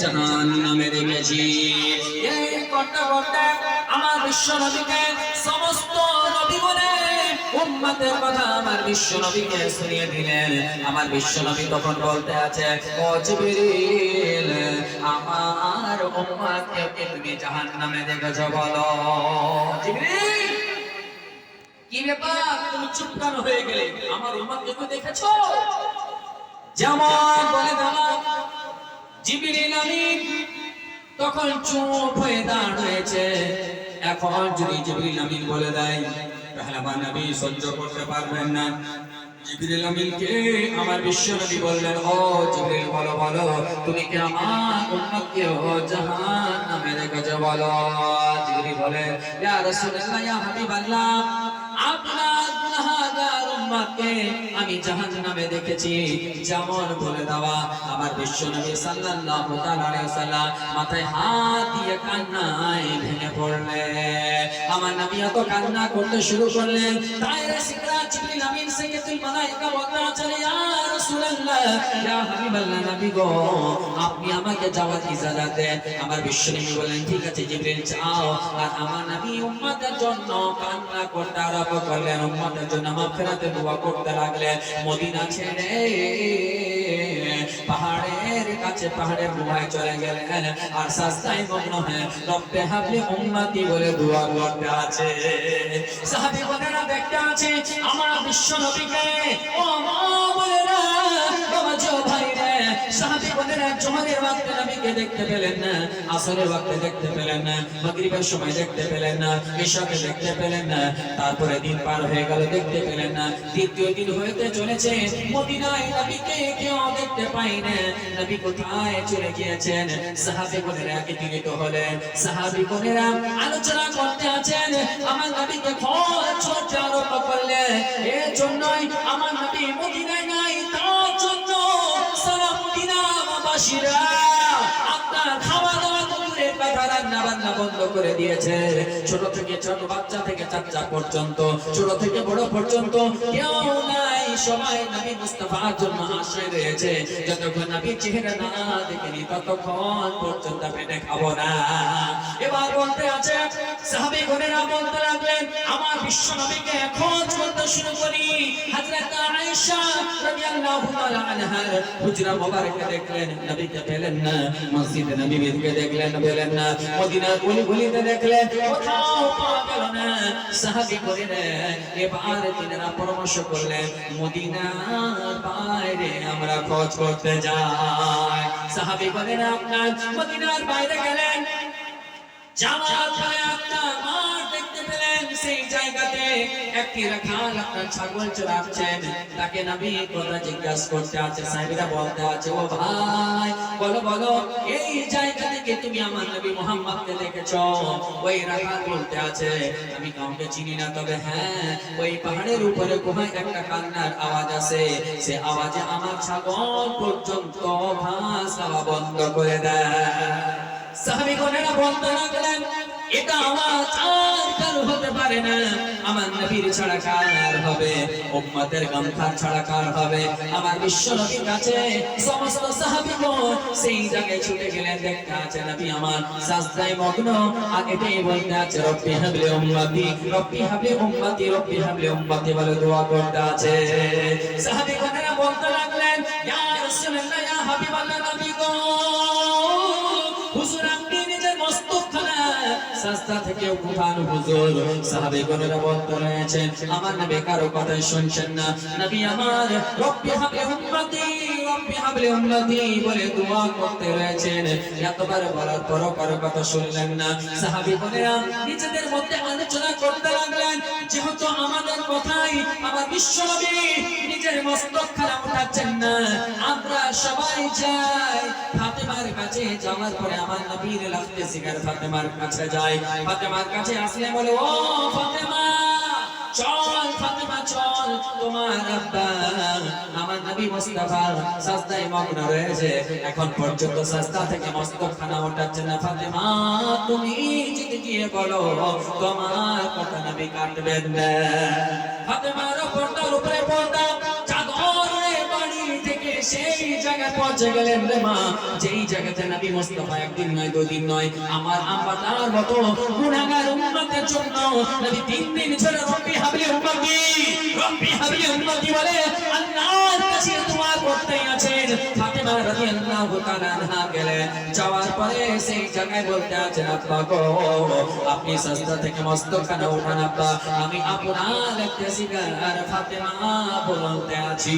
জাহান্নামে রেখেছি। এই করতে করতে আমার বিশ্ব নবীকে সমস্ত নবীগণে উম্মতের কথা আমার বিশ্ব নবীকে শুনিয়ে দিলেন। আমার বিশ্ব নবী তখন বলতে আছে, ও জিবরিল, আমার উম্মতকে তুমি জাহান্নামে দেখেছো বলো। জিবরিল, কি ব্যাপার, তুমি চুপ কেন হয়ে গেলে? আমার উম্মতকে তুমি দেখেছো? যেমন বলে দিলাম, জিবরিল আমিন তখন চুপ হয়ে দাঁড়িয়েছে। এখন যদি জিবরিল আমিন বলে দেয় তাহলে আমার নবী সহ্য করতে পারবেন না। জিবরিল আমিনকে আমার বিশ্ব নবী বললেন, ও জিবরিল বলো বলো, তুমি কি আমার উম্মতকে জাহান্নামে রেখেছো বলো। জিবরিল বলে, ইয়া রাসূলুল্লাহ, ইয়া হাবিবাল্লাহ, আপনার গুনাহগার উম্মতকে আমি জাহান্নামে দেখেছি। যেমন বলে দেওয়া, আমার বিশ্ব নবী সাল্লাল্লাহু তাআলা আলাইহি ওয়াসাল্লাম মাথায় হাত দিয়ে কান্নায় ভেঙে পড়লেন। আমার নবী এত কান্না করতে শুরু করলেন, তাইরে সিকরা জিবরিল আমিন সাইয়্যিদুল মালায়েকা বলতে চলে, ইয়া রাসূলুল্লাহ, ইয়া হাবিবাল্লাহ, নবী গো, আপনি আমাকে যাওয়ার ইজাজত দেন। আমার বিশ্ব নবী বললেন, ঠিক আছে জিবরিল যাও। আর আমার নবী উম্মতের জন্য কান্না করতে আরম্ভ করলেন, উম্মতের জন্য মাগফিরাতের দোয়া করতে লাগলেন। মদিনা ছেড়ে পাহাড়ের কাছে পাহাড়ের গুহায় চলে গেলেন আর সাজদায় মগ্ন হয়ে রব্বে হাবলি উম্মতি বলে দোয়া করতে আছে। সাহাবী বোনেরা দেখতে আছে আমার বিশ্ব নবীকে। ও মা বোনেরা, বাবা জো ভাইরা, সাহাবী বোনেরা জোহরের ওয়াক্তে নবীকে দেখতে পেলেন না, আসরের ওয়াক্তে দেখতে পেলেন না, মাগরিবের সময় দেখতে পেলেন না, ইশাকে দেখতে পেলেন না। তারপরে দিন পার হয়ে গেল, দেখতে পেলেন না। দ্বিতীয় দিন হইতে চলেছে, মদিনায় নবীকে কেউ দেখতে পাই না। নবী কোথায় চলে গিয়েছেন? সাহাবী বোনেরা একত্রিত হলেন। সাহাবী বোনেরা আলোচনা করতে আছেন, আমার নবীকে খোঁজ করতে আরম্ভ করলেন। এর জন্যই আমার নবী মদিনায় নাই, তার জন্য সারা মদিনাবাসীরা আপনার খাওয়া দাওয়া দূরের কথা, রান্না বান্না বন্ধ করে দিয়েছে। ছোট থেকে ছোট বাচ্চা থেকে চাচা পর্যন্ত, ছোট থেকে বড় পর্যন্ত কেউ নাই, সবাই নবী মুস্তাফার জন্য আশায় রয়েছে। যতক্ষণ নবী চেহারা না দেখেনি ততক্ষণ পর্যন্ত পেটে খাবো না। এবার বলতে আছে, সাহাবী গণেরা বলতে লাগলেন, আমার বিশ্ব নবীকে খোঁজ করতে শুরু করি। হযরত আয়েশা রাদিয়াল্লাহু তাআলা আনহা হুজরা মুবারকে দেখলেন, নবীকে পেলেন না। মসজিদ নববীকে দেখলেন, পেলেন না। মদিনার গলি-গলিতে দেখলেন, কোথাও পাওয়া গেল না। সাহাবী গণেরা এবার তিনারা পরামর্শ করলেন, মদিনার বাইরে আমরা খোঁজ করতে যাই। সাহাবী গণেরা আপনার মদিনার বাইরে গেলেন। যাওয়ার পরে একটা মাঠ দেখতে পেলেন, সেই জায়গাতে একটি রাখাল আপনার ছাগল চড়াচ্ছেন। তাকে নবী কথা জিজ্ঞাসা করতে আছে। সাহাবীরা বলতে আছে, ও ভাই বলো বলো, এই জায়গা থেকে তুমি আমার নবী মুহাম্মদকে দেখেছো? ওই রাখাল বলতে আছে, আমি কাউকে চিনি না, তবে হ্যাঁ, ওই পাহাড়ের উপরে গুহায় একটা কান্নার আওয়াজ আছে। সে আওয়াজে আমার ছাগল পর্যন্ত ঘাস খাওয়া বন্ধ করে দেয়। সাহাবীগণেরা বলতে লাগলেন, এটা আওয়াজ আর কারো হতে পারে না, আমার নবীর ছাড়া কার হবে? উম্মতের গামখার ছাড়া কার হবে? আমার বিশ্ব নবীর কাছে সমস্ত সাহাবীগণ সেই জায়গায় ছুটে গেলেন। দেখতে আছে নবী আমার সাজদায় মগ্ন, আর এটাই বলতে আছে, রব্বি হাবলি উম্মতি, রব্বি হাবলি উম্মতি, রব্বি হাবলি উম্মতি বলে দোয়া করতে আছে। সাহাবীগণেরা বলতে লাগলেন, ইয়া রাসূলুল্লাহ, ইয়া হাবিবাল্লাহ, নবী গো, হুজুর আপনি নিজের মস্তকখানা সাজদা থেকে উঠান হুজুর। সাহাবীগণেরা বলতে রয়েছেন, আমার নবী কারো কথাই শুনছেন না। নবী আমার রব্বি হাবলি উম্মতি, রব্বি হাবলি উম্মতি বলে দোয়া করতে রয়েছেন। এতবার বলার পরও কারো কথা শুনলেন না। সাহাবীগণেরা নিজেদের মধ্যে আলোচনা করতে লাগলেন, যেহেতু আমাদের কথাই আমার বিশ্ব নবী নিজের মস্তকখানা উঠাচ্ছেন না, আমরা সবাই যাই ফাতেমার কাছে। যাওয়ার পরে আমার নবীর লাফতে শিকার ফাতেমার কাছে যায়। ফাতেমার কাছে আসলে বলে, ও ফাতেমা চল, ফাতেমা চল, তোমার আব্বা আমার নবী মুস্তাফা সাজদায় মগ্ন রয়েছে, এখন পর্যন্ত সাজদা থেকে মস্তকখানা ওঠাচ্ছে না। ফাতেমা তুমি যদি গিয়ে বলো তোমার কথা নবী কাটবেন না। ফাতেমার পর্দার উপরে পর্দা, চাদরে বাড়ি থেকে সেই জায়গায় পৌঁছে গেলেন রে মা, যেই জায়গাতে নবী মুস্তাফা একদিন নয় দুদিন নয় আমার আব্বা তার মতো গুনাহগার উম্মতের জন্য নবী 3 দিন ধরে রব্বি হাবলি উম্মতি বলে আল্লাহর কাছে দোয়া করতেই আছেন। ফাতেমা রাদিয়াল্লাহু তাআলা আনহা গেলেন, যাওয়ার পরে সেই জায়গায় বলতে আছেন আব্বা গো আপনি সাজদা থেকে মস্তকখানা উঠান আব্বা, আমি আপনার একটা সিগার ফাতেমা বলতে আছি।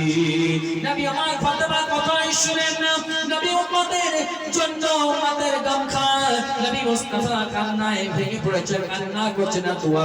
নবী আমার ফাতেমার কথাই শুনেন না, নবী উম্মতের জন্য উম্মতের গামখা নবী মুস্তাফা কান্নায় ভেঙে পড়েছেন, কান্না করছেন, দোয়া